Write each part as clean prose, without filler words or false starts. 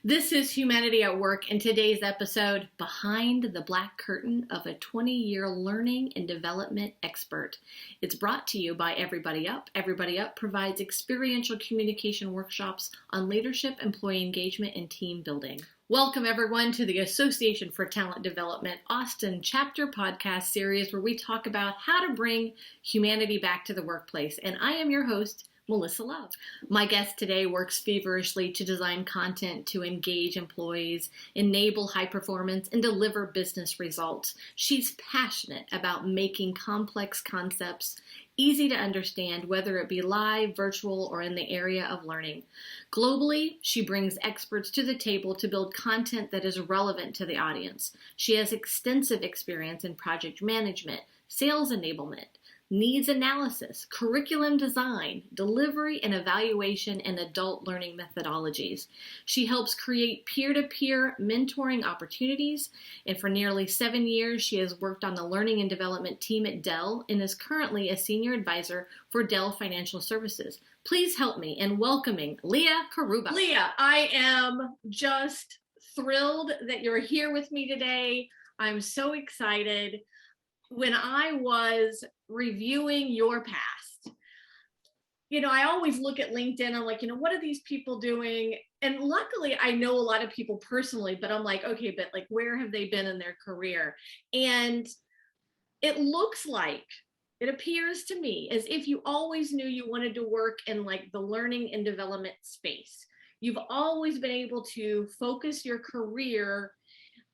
This is Humanity at Work, and today's episode, Behind the Black Curtain of a 20-Year Learning and Development Expert. It's brought to you by Everybody Up. Everybody Up provides experiential communication workshops on leadership, employee engagement, and team building. Welcome, everyone, to the Association for Talent Development Austin Chapter podcast series, where we talk about how to bring humanity back to the workplace. And I am your host, Melissa Love. My guest today works feverishly to design content to engage employees, enable high performance, and deliver business results. She's passionate about making complex concepts easy to understand, whether it be live, virtual, or in the area of learning. Globally, she brings experts to the table to build content that is relevant to the audience. She has extensive experience in project management, sales enablement, needs analysis, curriculum design, delivery and evaluation, and adult learning methodologies. She helps create peer-to-peer mentoring opportunities, and for nearly 7 years, she has worked on the learning and development team at Dell and is currently a senior advisor for Dell Financial Services. Please help me in welcoming Leah Carruba. Leah, I am just thrilled that you're here with me today. I'm so excited. When I was reviewing your past, I always look at LinkedIn. I'm like, what are these people doing? And luckily, I know a lot of people personally, but I'm like, okay, but like, where have they been in their career? And it appears to me as if you always knew you wanted to work in like the learning and development space. You've always been able to focus your career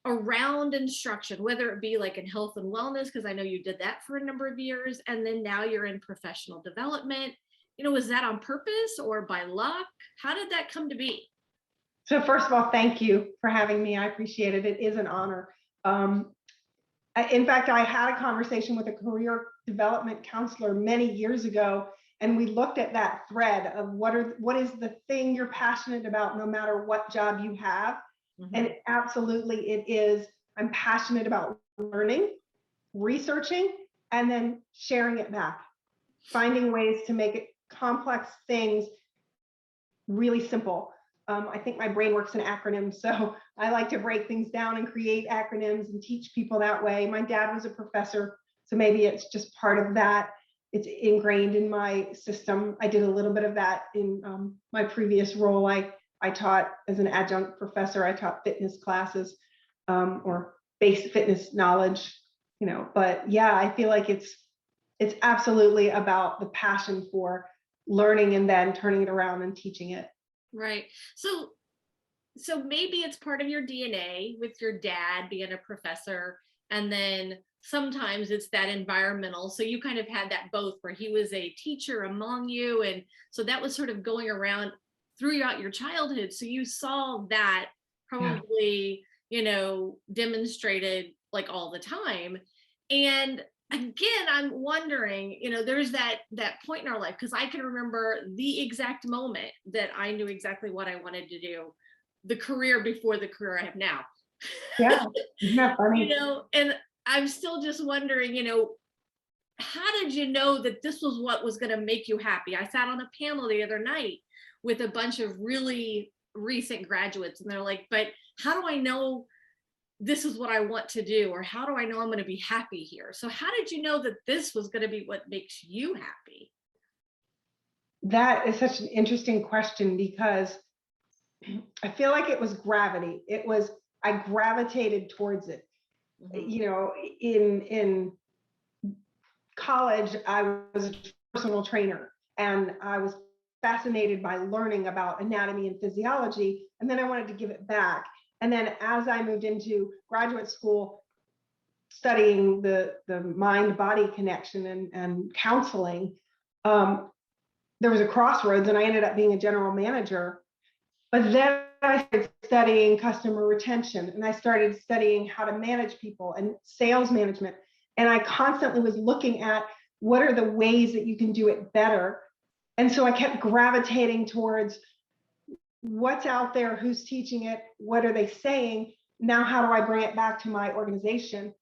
around instruction, whether it be like in health and wellness, because I know you did that for a number of years, and then now you're in professional development. Was that on purpose or by luck? How did that come to be? So first of all, thank you for having me. I appreciate it. It is an honor. In fact, I had a conversation with a career development counselor many years ago, and we looked at that thread of what is the thing you're passionate about no matter what job you have. Mm-hmm. And absolutely it is. I'm passionate about learning, researching, and then sharing it back, finding ways to make it complex things really simple. I think my brain works in acronyms, so I like to break things down and create acronyms and teach people that way. My dad was a professor, so maybe it's just part of that. It's ingrained in my system. I did a little bit of that in my previous role. I taught as an adjunct professor. I taught fitness classes or basic fitness knowledge, but yeah, I feel like it's absolutely about the passion for learning and then turning it around and teaching it. Right. So maybe it's part of your DNA with your dad being a professor, and then sometimes it's that environmental. So you kind of had that both, where he was a teacher among you, and so that was sort of going around throughout your childhood. So you saw that probably, demonstrated like all the time. And again, I'm wondering, there's that point in our life, because I can remember the exact moment that I knew exactly what I wanted to do, the career before the career I have now. Yeah, isn't that funny? And I'm still just wondering, how did you know that this was what was going to make you happy? I sat on a panel the other night with a bunch of really recent graduates, and they're like, but how do I know this is what I want to do? Or how do I know I'm going to be happy here? So how did you know that this was going to be what makes you happy? That is such an interesting question, because I feel like it was gravity. I gravitated towards it. Mm-hmm. In college, I was a personal trainer, and I was fascinated by learning about anatomy and physiology, and then I wanted to give it back. And then as I moved into graduate school, studying the mind-body connection and counseling, there was a crossroads, and I ended up being a general manager. But then I started studying customer retention, and I started studying how to manage people and sales management. And I constantly was looking at what are the ways that you can do it better? And so I kept gravitating towards what's out there, who's teaching it, what are they saying? Now, how do I bring it back to my organization?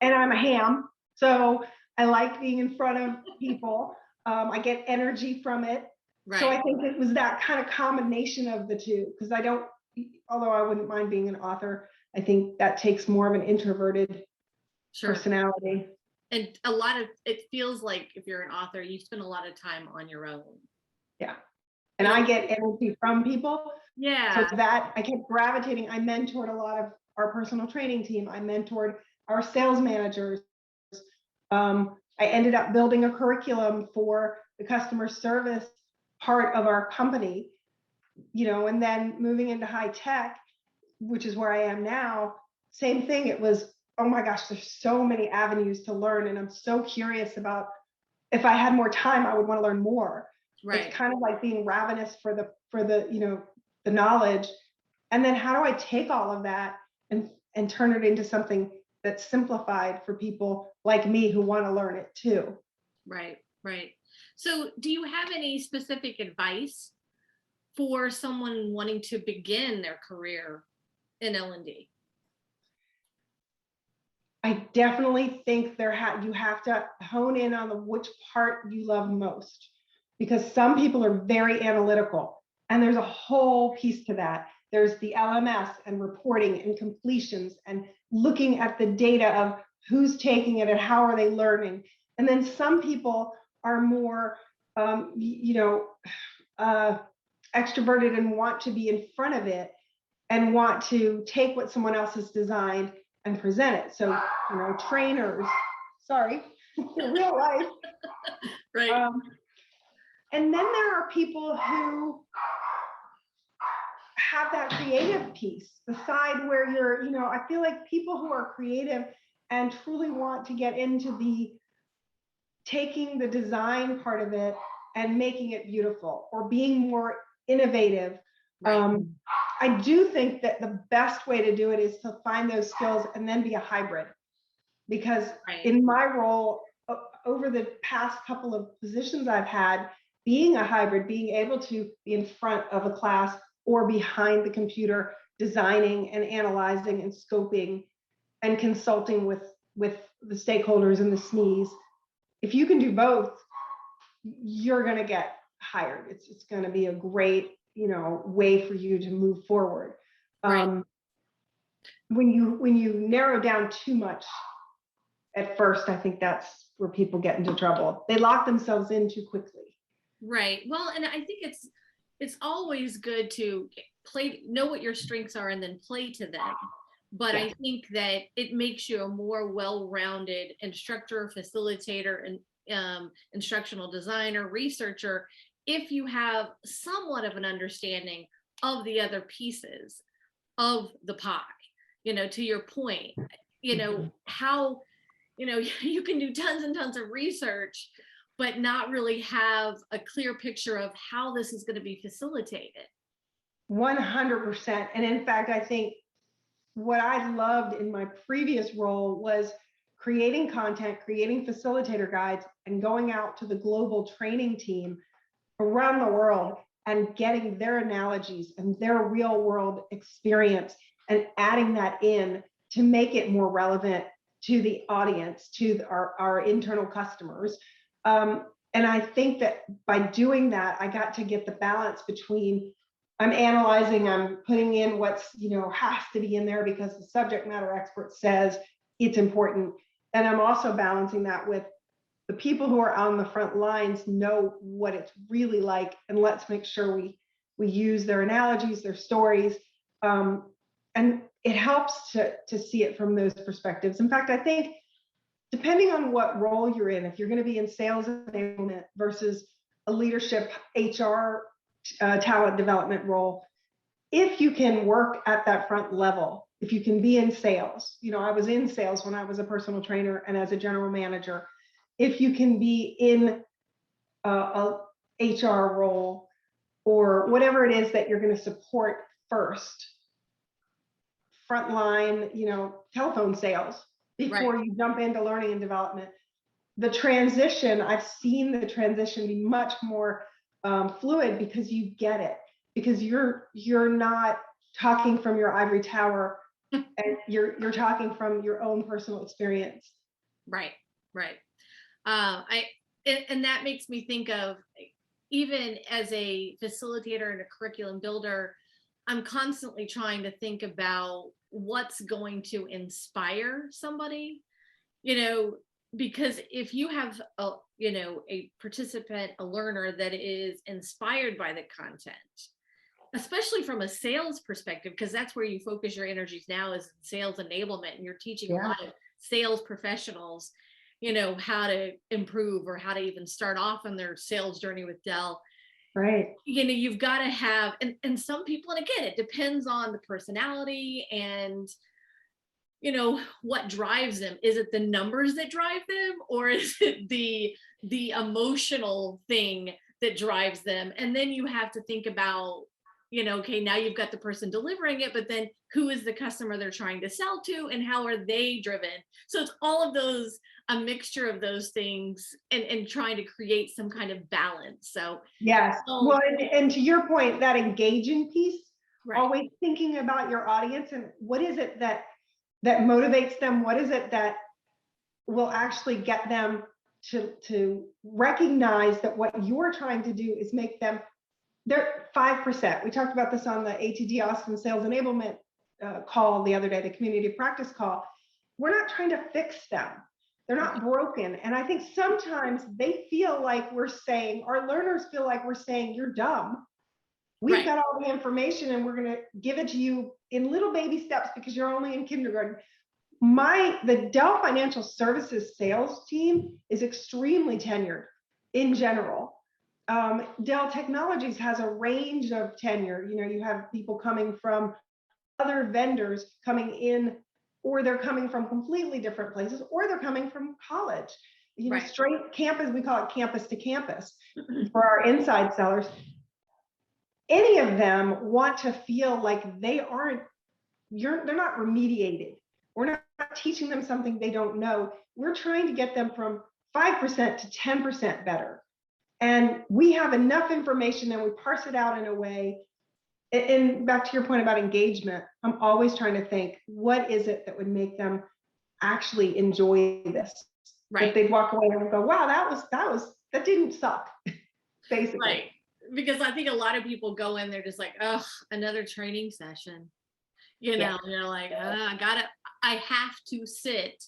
And I'm a ham, so I like being in front of people. I get energy from it. Right. So I think it was that kind of combination of the two, because I don't, although I wouldn't mind being an author, I think that takes more of an introverted personality. And it feels like if you're an author, you spend a lot of time on your own. Yeah. And I get energy from people. Yeah. So that I kept gravitating. I mentored a lot of our personal training team. I mentored our sales managers. I ended up building a curriculum for the customer service part of our company, and then moving into high tech, which is where I am now. Same thing. It was, oh my gosh, there's so many avenues to learn. And I'm so curious about, if I had more time, I would want to learn more. Right. It's kind of like being ravenous for the the knowledge. And then how do I take all of that and turn it into something that's simplified for people like me who want to learn it too? Right. So do you have any specific advice for someone wanting to begin their career in L&D? I definitely think you have to hone in on which part you love most, because some people are very analytical, and there's a whole piece to that. There's the LMS and reporting and completions and looking at the data of who's taking it and how are they learning. And then some people are more, extroverted and want to be in front of it and want to take what someone else has designed and present it. So, trainers, sorry, in real life. Right. And then there are people who have that creative piece, the side where I feel like people who are creative and truly want to get into taking the design part of it and making it beautiful, or being more innovative. Right. I do think that the best way to do it is to find those skills and then be a hybrid, because in my role over the past couple of positions I've had, being a hybrid, being able to be in front of a class or behind the computer, designing and analyzing and scoping and consulting with the stakeholders and the SMEs. If you can do both, you're going to get hired. It's going to be a great, way for you to move forward. Right. When you narrow down too much at first, I think that's where people get into trouble. They lock themselves in too quickly. Right. Well, and I think it's always good to know what your strengths are and then play to them. But yeah. I think that it makes you a more well-rounded instructor, facilitator, and instructional designer, researcher, if you have somewhat of an understanding of the other pieces of the pie. To your point, how, you can do tons and tons of research, but not really have a clear picture of how this is going to be facilitated. 100%. And in fact, I think what I loved in my previous role was creating content, creating facilitator guides, and going out to the global training team around the world and getting their analogies and their real world experience and adding that in to make it more relevant to the audience, to our internal customers. And I think that by doing that, I got to get the balance between I'm analyzing, I'm putting in what's, has to be in there because the subject matter expert says it's important. And I'm also balancing that with the people who are on the front lines know what it's really like, and let's make sure we use their analogies, their stories. And it helps to see it from those perspectives. In fact, I think depending on what role you're in, if you're going to be in sales enablement versus a leadership HR talent development role, if you can work at that front level, if you can be in sales, I was in sales when I was a personal trainer and as a general manager. If you can be in a HR role or whatever it is that you're going to support first, frontline, telephone sales before you jump into learning and development, the transition, I've seen the transition be much more fluid because you get it, because you're not talking from your ivory tower and you're talking from your own personal experience. Right, right. And that makes me think of, even as a facilitator and a curriculum builder, I'm constantly trying to think about what's going to inspire somebody, you know, because if you have a participant, a learner that is inspired by the content, especially from a sales perspective, because that's where you focus your energies now, is sales enablement, and you're teaching a Yeah. lot of sales professionals, how to improve or how to even start off on their sales journey with Dell. Right. You've got to have, and some people, and again, it depends on the personality and what drives them. Is it the numbers that drive them, or is it the emotional thing that drives them? And then you have to think about, okay, now you've got the person delivering it, but then who is the customer they're trying to sell to, and how are they driven? So it's all of those, a mixture of those things, and trying to create some kind of balance. So yes, well, and to your point, that engaging piece, right. Always thinking about your audience and what is it that motivates them, what is it that will actually get them to recognize that what you're trying to do is make them, they're 5%. We talked about this on the ATD Austin Sales Enablement call the other day, the community practice call. We're not trying to fix them. They're not broken. And I think sometimes they feel like we're saying, our learners feel like we're saying, you're dumb. We've got all the information and we're going to give it to you in little baby steps because you're only in kindergarten. The Dell Financial Services sales team is extremely tenured in general. Dell Technologies has a range of tenure. You have people coming from other vendors coming in, or they're coming from completely different places, or they're coming from college. Straight campus, we call it campus to campus for our inside sellers. Any of them want to feel like they're not remediated. We're not teaching them something they don't know. We're trying to get them from 5% to 10% better. And we have enough information and we parse it out in a way. And back to your point about engagement, I'm always trying to think, what is it that would make them actually enjoy this? That they'd walk away and go, wow, that didn't suck, basically. Right. Because I think a lot of people go in, they're just like, oh, another training session. You're like, I have to sit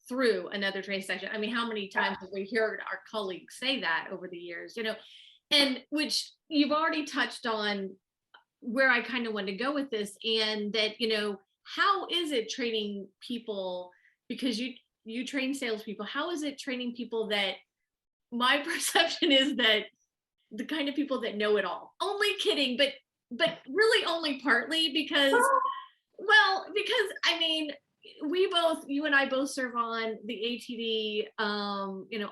through another training session. I mean, how many times have we heard our colleagues say that over the years, and which you've already touched on where I kind of want to go with this, and that, how is it training people, because you train salespeople, how is it training people that, my perception is that the kind of people that know it all? Only kidding, but really only partly, because I mean, you and I both serve on the ATD,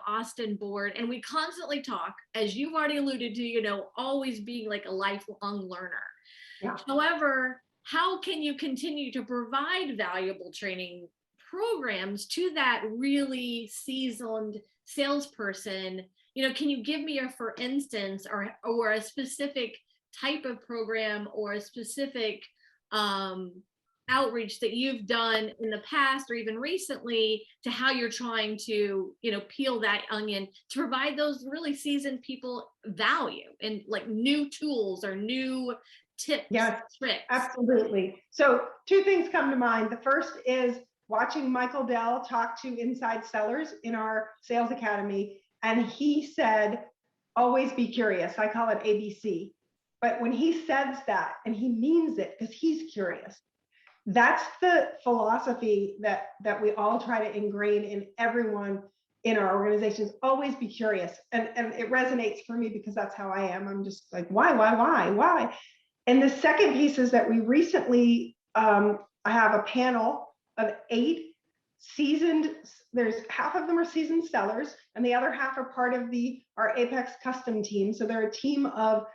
Austin board, and we constantly talk, as you've already alluded to, always being like a lifelong learner. Yeah. However, how can you continue to provide valuable training programs to that really seasoned salesperson? Can you give me for instance, or a specific type of program, or a specific outreach that you've done in the past or even recently, to how you're trying to, peel that onion to provide those really seasoned people value and like new tools or new tips? Yes, tricks? Absolutely. So 2 things come to mind. The first is watching Michael Dell talk to inside sellers in our sales academy. And he said, always be curious. I call it ABC. But when he says that, and he means it because he's curious, that's the philosophy that we all try to ingrain in everyone in our organizations. Always be curious. And it resonates for me because that's how I am. I'm just like, why? And the second piece is that we recently, I have a panel of 8 seasoned, there's half of them are seasoned sellers, and the other half are part of our Apex custom team. So they're a team of,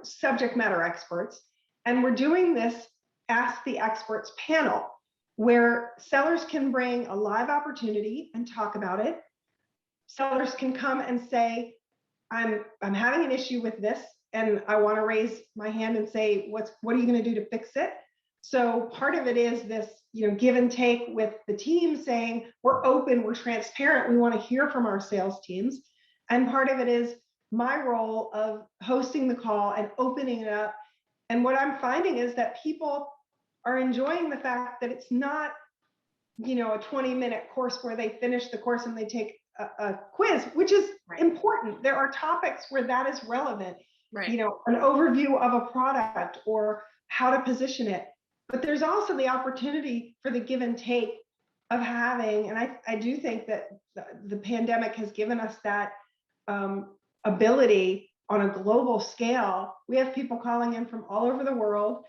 subject matter experts. And we're doing this Ask the Experts panel. where sellers can bring a live opportunity and talk about it. Sellers can come and say, I'm having an issue with this, and I want to raise my hand and say, what are you going to do to fix it? So part of it is this, give and take with the team saying, we're open, we're transparent, we want to hear from our sales teams. And part of it is my role of hosting the call and opening it up. And what I'm finding is that people are enjoying the fact that it's not, a 20-minute course where they finish the course and they take a quiz, which is important. There are topics where that is relevant, an overview of a product or how to position it. But there's also the opportunity for the give and take of having, and I do think that the pandemic has given us that ability on a global scale. We have people calling in from all over the world,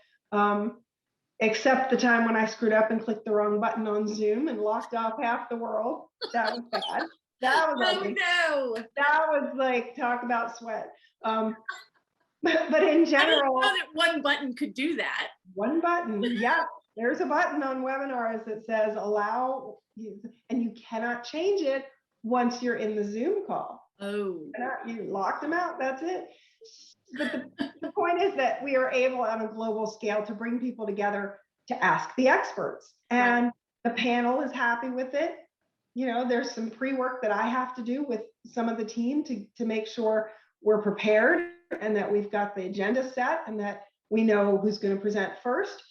except the time when I screwed up and clicked the wrong button on Zoom and locked off half the world. That was bad. That was oh no! That was like, talk about sweat. But in general, I didn't know that one button could do that. One button, yeah. There's a button on webinars that says allow you, and you cannot change it once you're in the Zoom call. Oh, You lock them out. That's it. But the point is that we are able on a global scale to bring people together to ask the experts, and the panel is happy with it. There's some pre-work that I have to do with some of the team to make sure we're prepared and that we've got the agenda set and that we know who's going to present first.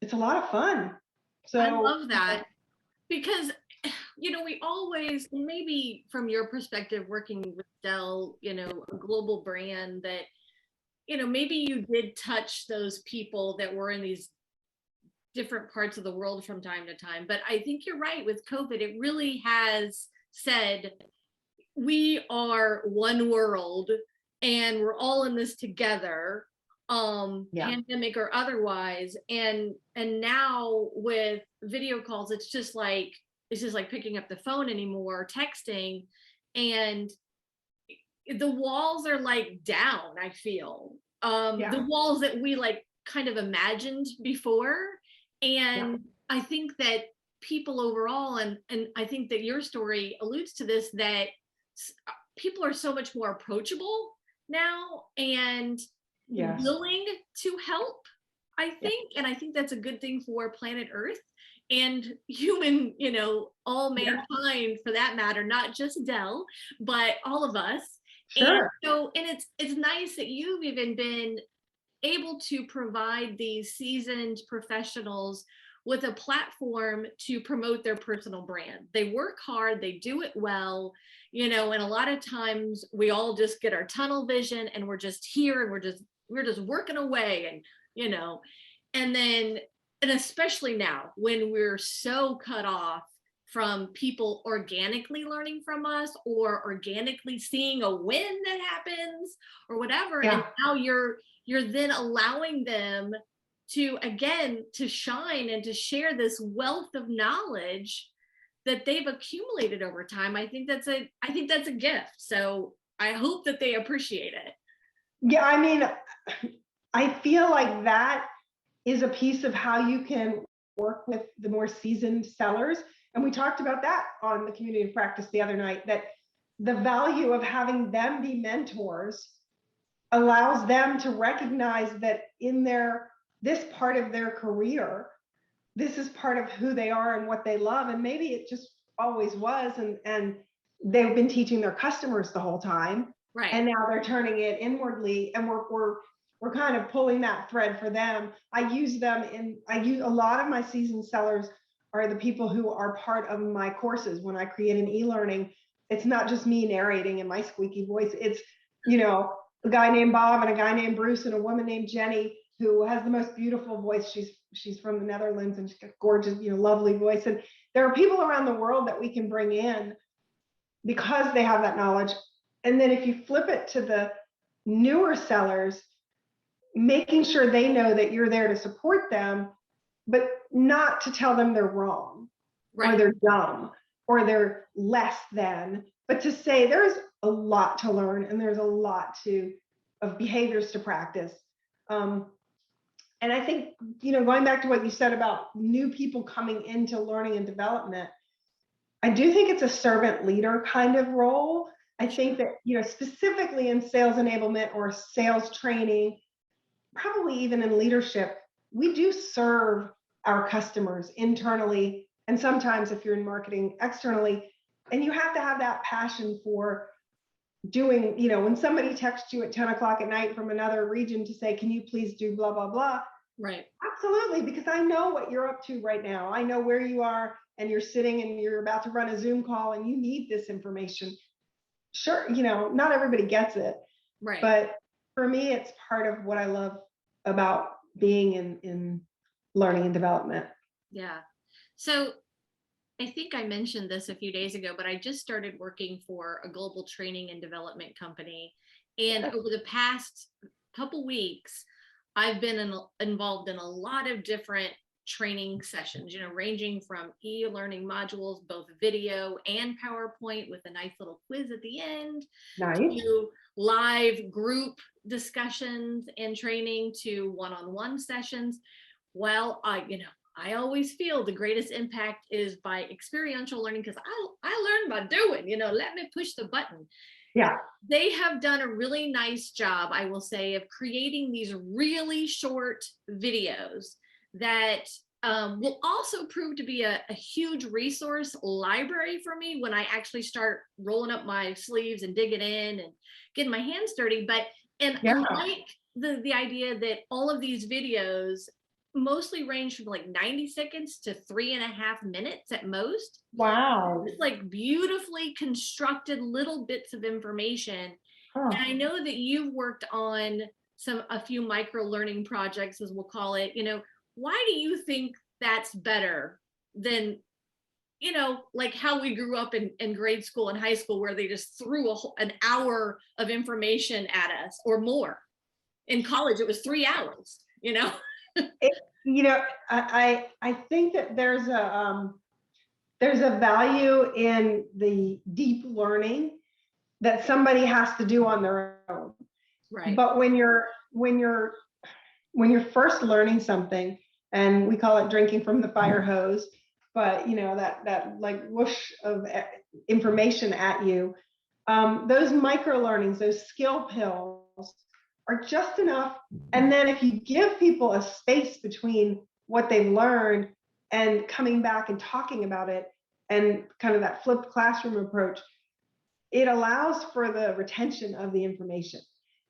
It's a lot of fun. So I love that because, we always, maybe from your perspective, working with Dell, a global brand that, maybe you did touch those people that were in these different parts of the world from time to time. But I think you're right with COVID. It really has said, we are one world and we're all in this together, pandemic or otherwise. And now with video calls, it's just like picking up the phone anymore, texting, and the walls are like down, I feel. The walls that we like kind of imagined before. And I think that people overall, and I think that your story alludes to this, that people are so much more approachable now and willing to help, I think. And I think that's a good thing for planet Earth and human, all mankind for that matter, not just Dell, but all of us. Sure. And it's nice that you've even been able to provide these seasoned professionals with a platform to promote their personal brand. They work hard, they do it well, and a lot of times we all just get our tunnel vision and we're just here and we're just working away, and especially now when we're so cut off from people organically learning from us or organically seeing a win that happens or whatever. And now you're then allowing them to, again, to shine and to share this wealth of knowledge that they've accumulated over time. I think that's a gift. So I hope that they appreciate it. Yeah, I mean, I feel like that is a piece of how you can work with the more seasoned sellers. And we talked about that on the community of practice the other night, that the value of having them be mentors allows them to recognize that in this part of their career, this is part of who they are and what they love. And maybe it just always was, and they've been teaching their customers the whole time. Right. And now they're turning it inwardly, and we're kind of pulling that thread for them. I use a lot of my seasoned sellers are the people who are part of my courses. When I create an e-learning, it's not just me narrating in my squeaky voice. It's, a guy named Bob and a guy named Bruce and a woman named Jenny who has the most beautiful voice. She's from the Netherlands and she's got a gorgeous, lovely voice. And there are people around the world that we can bring in because they have that knowledge. And then if you flip it to the newer sellers, making sure they know that you're there to support them, but not to tell them they're wrong, or they're dumb, or they're less than, but to say there's a lot to learn and there's a lot of behaviors to practice. And I think, going back to what you said about new people coming into learning and development, I do think it's a servant leader kind of role. I think that, specifically in sales enablement or sales training, probably even in leadership, we do serve our customers internally. And sometimes if you're in marketing externally, and you have to have that passion for doing, when somebody texts you at 10 o'clock at night from another region to say, can you please do blah, blah, blah. Right. Absolutely, because I know what you're up to right now. I know where you are and you're sitting and you're about to run a Zoom call and you need this information. Sure, not everybody gets it. Right. But for me, it's part of what I love about being in learning and development. Yeah. So I think I mentioned this a few days ago, but I just started working for a global training and development company. And over the past couple weeks, I've been involved in a lot of different training sessions, ranging from e-learning modules, both video and PowerPoint with a nice little quiz at the end, Nice. to live group discussions and training, to one-on-one sessions. Well, I always feel the greatest impact is by experiential learning, because I learn by doing, let me push the button. Yeah. They have done a really nice job, I will say, of creating these really short videos that will also prove to be a huge resource library for me when I actually start rolling up my sleeves and digging in and getting my hands dirty. I like the idea that all of these videos mostly range from like 90 seconds to 3.5 minutes at most. Wow. It's like beautifully constructed little bits of information. And I know that you've worked on a few micro learning projects, as we'll call it. Why do you think that's better than, like how we grew up in grade school and high school, where they just threw an hour of information at us or more? In college, it was 3 hours, I think that there's a value in the deep learning that somebody has to do on their own. Right. But when you're first learning something, and we call it drinking from the fire hose, but that like whoosh of information at you, those micro learnings, those skill pills are just enough. And then if you give people a space between what they've learned and coming back and talking about it, and kind of that flipped classroom approach, it allows for the retention of the information.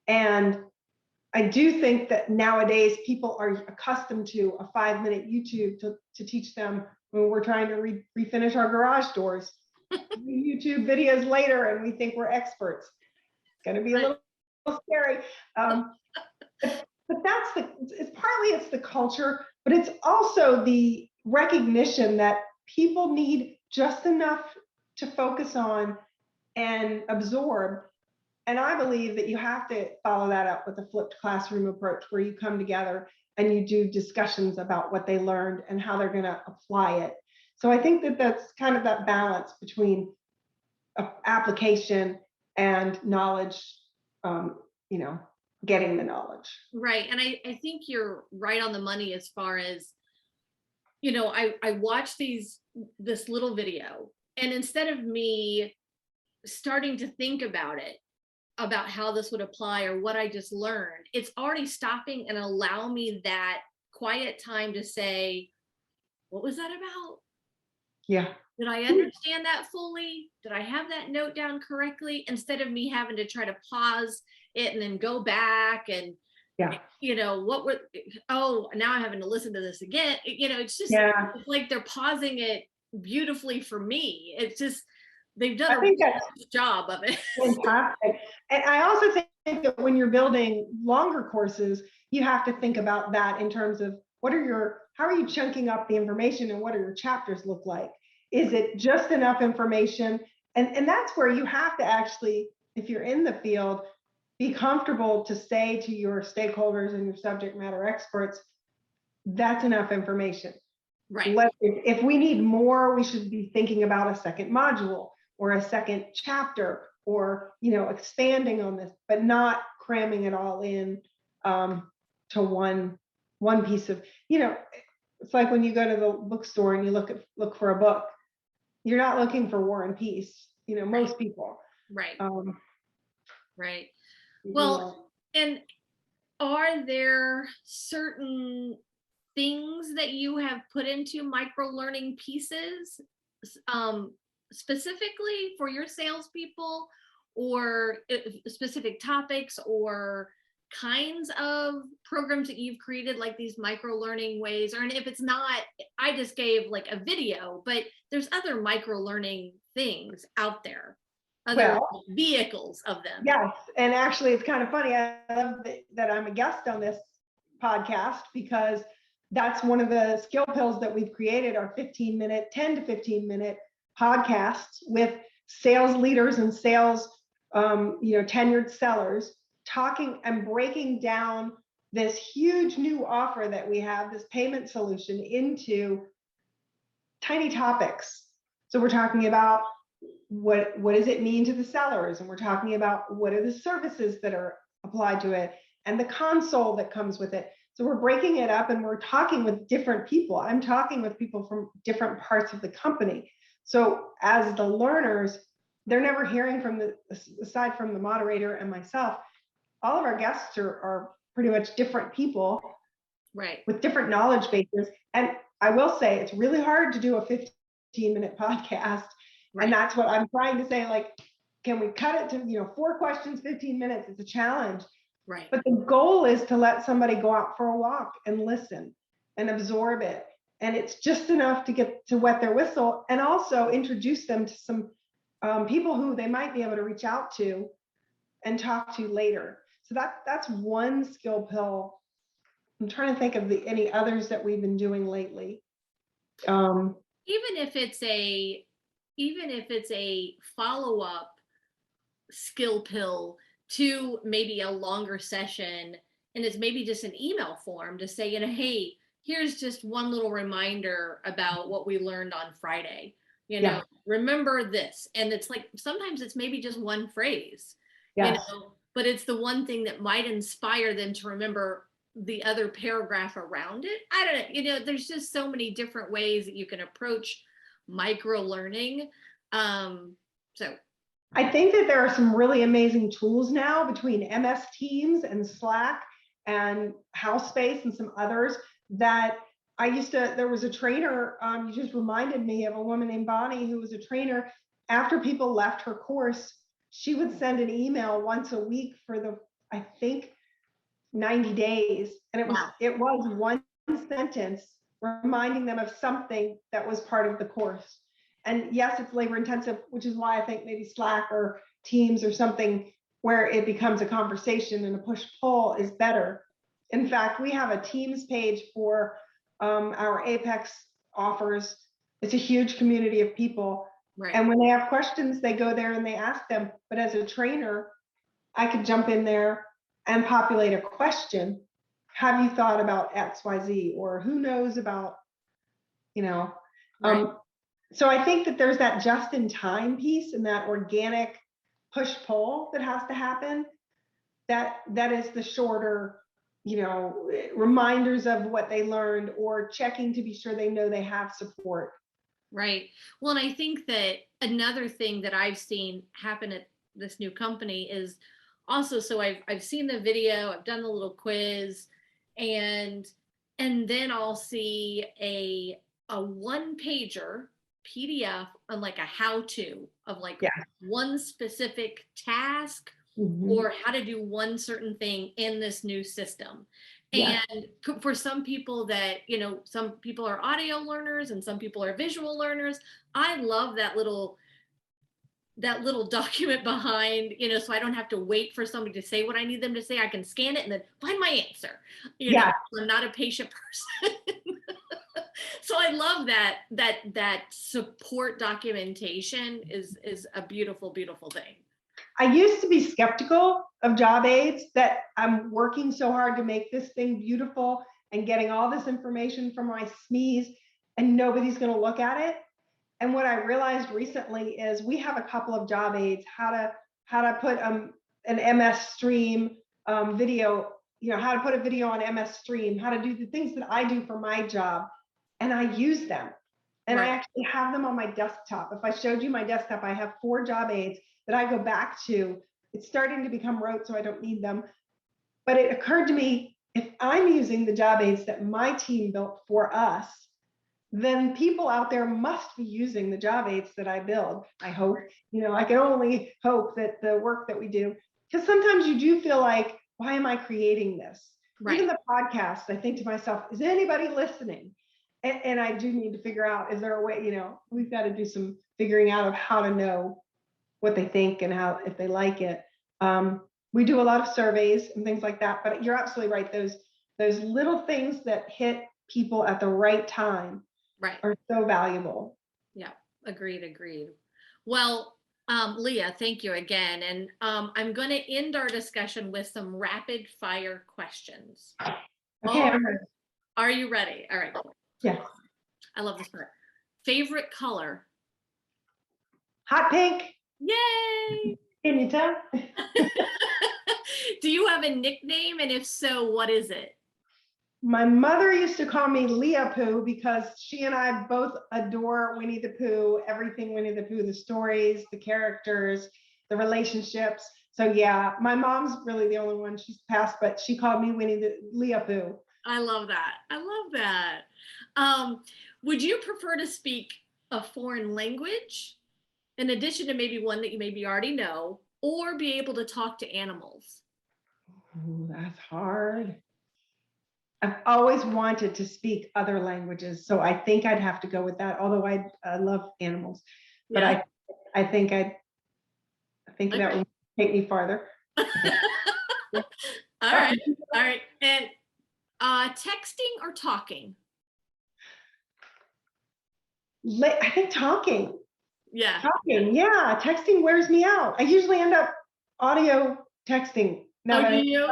And I do think that nowadays people are accustomed to a 5-minute YouTube to teach them when we're trying to refinish our garage doors. YouTube videos later, and we think we're experts. It's going to be a little scary. But it's the culture, but it's also the recognition that people need just enough to focus on and absorb. And I believe that you have to follow that up with a flipped classroom approach, where you come together and you do discussions about what they learned and how they're going to apply it. So I think that that's kind of that balance between application and knowledge, getting the knowledge. Right. And I think you're right on the money as far as, I watched this little video, and instead of me starting to think about how this would apply or what I just learned, it's already stopping and allow me that quiet time to say, what was that about? Yeah. Did I understand that fully? Did I have that note down correctly? Instead of me having to try to pause it and then go back and, now I'm having to listen to this again. It's just it's like they're pausing it beautifully for me. It's just, they've done a really good job of it. Fantastic. And I also think that when you're building longer courses, you have to think about that in terms of how are you chunking up the information, and what do your chapters look like? Is it just enough information? And that's where you have to actually, if you're in the field, be comfortable to say to your stakeholders and your subject matter experts, that's enough information. Right. If we need more, we should be thinking about a second module or a second chapter, or expanding on this, but not cramming it all in to one one piece of, it's like when you go to the bookstore and you look for a book, you're not looking for War and Peace, most people. Right. Um, Right. you Well, know, and are there certain things that you have put into micro learning pieces, um, specifically for your salespeople, or specific topics or kinds of programs that you've created, like these micro learning ways? Or, and if it's not, I just gave like a video, but there's other micro learning things out there, other well, vehicles of them. yes, and actually, it's kind of funny. I love that I'm a guest on this podcast because that's one of the skill pills that we've created are 15-minute, 10 to 15-minute podcasts with sales leaders and sales, tenured sellers talking and breaking down this huge new offer that we have, this payment solution, into tiny topics. So we're talking about what does it mean to the sellers, and we're talking about what are the services that are applied to it and the console that comes with it. So we're breaking it up and we're talking with different people. I'm talking with people from different parts of the company. So as the learners, they're never hearing from aside from the moderator and myself, all of our guests are pretty much different people, right, with different knowledge bases. And I will say it's really hard to do a 15-minute podcast. right. And that's what I'm trying to say. Like, can we cut it to, 4 questions, 15 minutes? It's a challenge. Right. But the goal is to let somebody go out for a walk and listen and absorb it. And it's just enough to get to wet their whistle, and also introduce them to some people who they might be able to reach out to and talk to later. So that's one skill pill. I'm trying to think of any others that we've been doing lately. Even if it's a follow-up skill pill to maybe a longer session, and it's maybe just an email form to say, hey, here's just one little reminder about what we learned on Friday. Yeah. Remember this. And it's like, sometimes it's maybe just one phrase, Yes. but it's the one thing that might inspire them to remember the other paragraph around it. I don't know, there's just so many different ways that you can approach micro learning. So I think that there are some really amazing tools now between MS Teams and Slack and HouseSpace and some others that there was a trainer, you just reminded me of a woman named Bonnie who was a trainer. After people left her course, she would send an email once a week for I think, 90 days. And it was one sentence reminding them of something that was part of the course. And yes, it's labor intensive, which is why I think maybe Slack or Teams or something where it becomes a conversation and a push pull is better. In fact, we have a Teams page for our Apex offers. It's a huge community of people. right. And when they have questions, they go there and they ask them. But as a trainer, I could jump in there and populate a question. Have you thought about XYZ? Or who knows about, Right. So I think that there's that just in time piece and that organic push pull that has to happen. That is the shorter, reminders of what they learned or checking to be sure they know they have support. Right. Well, and I think that another thing that I've seen happen at this new company is also, so I've seen the video, I've done the little quiz, and then I'll see a one pager PDF on like a how to of like one specific task or how to do one certain thing in this new system. And for some people that, some people are audio learners and some people are visual learners. I love that little document behind, so I don't have to wait for somebody to say what I need them to say. I can scan it and then find my answer. I'm not a patient person. So I love that support documentation is a beautiful, beautiful thing. I used to be skeptical of job aids, that I'm working so hard to make this thing beautiful and getting all this information from my SMEs and nobody's going to look at it. And what I realized recently is we have a couple of job aids, how to put an MS Stream video, how to put a video on MS Stream, how to do the things that I do for my job, and I use them. And I actually have them on my desktop. If I showed you my desktop, I have 4 job aids that I go back to. It's starting to become rote, so I don't need them. But it occurred to me, if I'm using the job aids that my team built for us, then people out there must be using the job aids that I build. I hope, I can only hope that the work that we do, because sometimes you do feel like, why am I creating this? Right. Even the podcast, I think to myself, is anybody listening? And I do need to figure out, is there a way, we've got to do some figuring out of how to know what they think and how, if they like it. We do a lot of surveys and things like that, but you're absolutely right. Those little things that hit people at the right time are so valuable. Yeah, agreed. Well, Leah, thank you again. And I'm going to end our discussion with some rapid fire questions. Okay. Are you ready? All right. Yes. I love this part. Favorite color? Hot pink. Yay! Can you tell? Do you have a nickname? And if so, what is it? My mother used to call me Leah Pooh because she and I both adore Winnie the Pooh, everything Winnie the Pooh, the stories, the characters, the relationships. So yeah, my mom's really the only one, she's passed, but she called me Leah Pooh. I love that. Would you prefer to speak a foreign language, in addition to maybe one that you maybe already know, or be able to talk to animals? Ooh, that's hard. I've always wanted to speak other languages, so I think I'd have to go with that. Although I love animals, but I think that would take me farther. All right. And texting or talking? I think talking. Yeah. Talking. Yeah. Texting wears me out. I usually end up audio texting. I do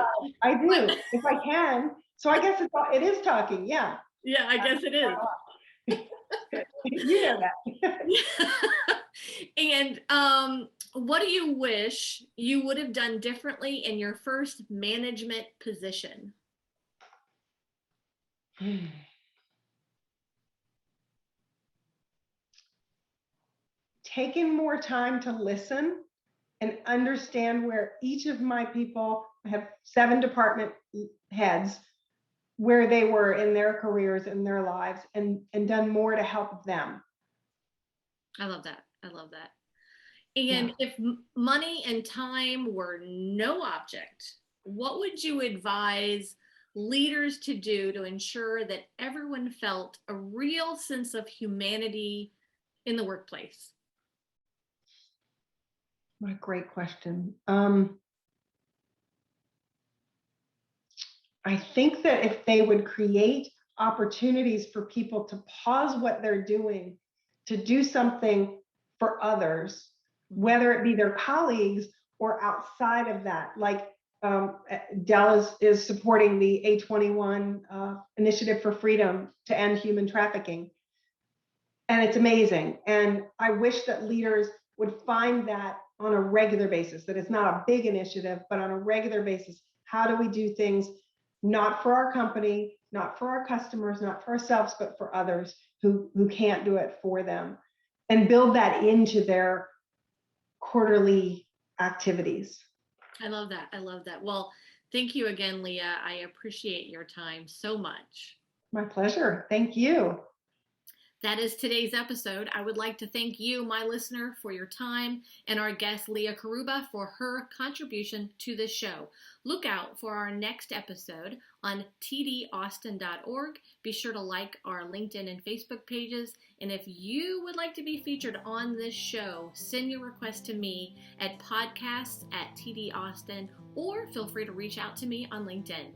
if I can. So I guess it is talking. Yeah. Yeah, I guess it is. You know that. And what do you wish you would have done differently in your first management position? Taking more time to listen and understand where each of my people, I have 7 department heads, where they were in their careers and their lives, and done more to help them. I love that. And if money and time were no object, what would you advise leaders to do to ensure that everyone felt a real sense of humanity in the workplace? What a great question. I think that if they would create opportunities for people to pause what they're doing to do something for others, whether it be their colleagues or outside of that, like Dell is supporting the A21 Initiative for Freedom to End Human Trafficking. And it's amazing. And I wish that leaders would find that on a regular basis, that it's not a big initiative, but on a regular basis. How do we do things not for our company, not for our customers, not for ourselves, but for others who can't do it for them, and build that into their quarterly activities. I love that. Well, thank you again, Leah. I appreciate your time so much. My pleasure. Thank you. That is today's episode. I would like to thank you, my listener, for your time, and our guest, Leah Carruba, for her contribution to this show. Look out for our next episode on tdaustin.org. Be sure to like our LinkedIn and Facebook pages. And if you would like to be featured on this show, send your request to me at podcasts@tdaustin, or feel free to reach out to me on LinkedIn.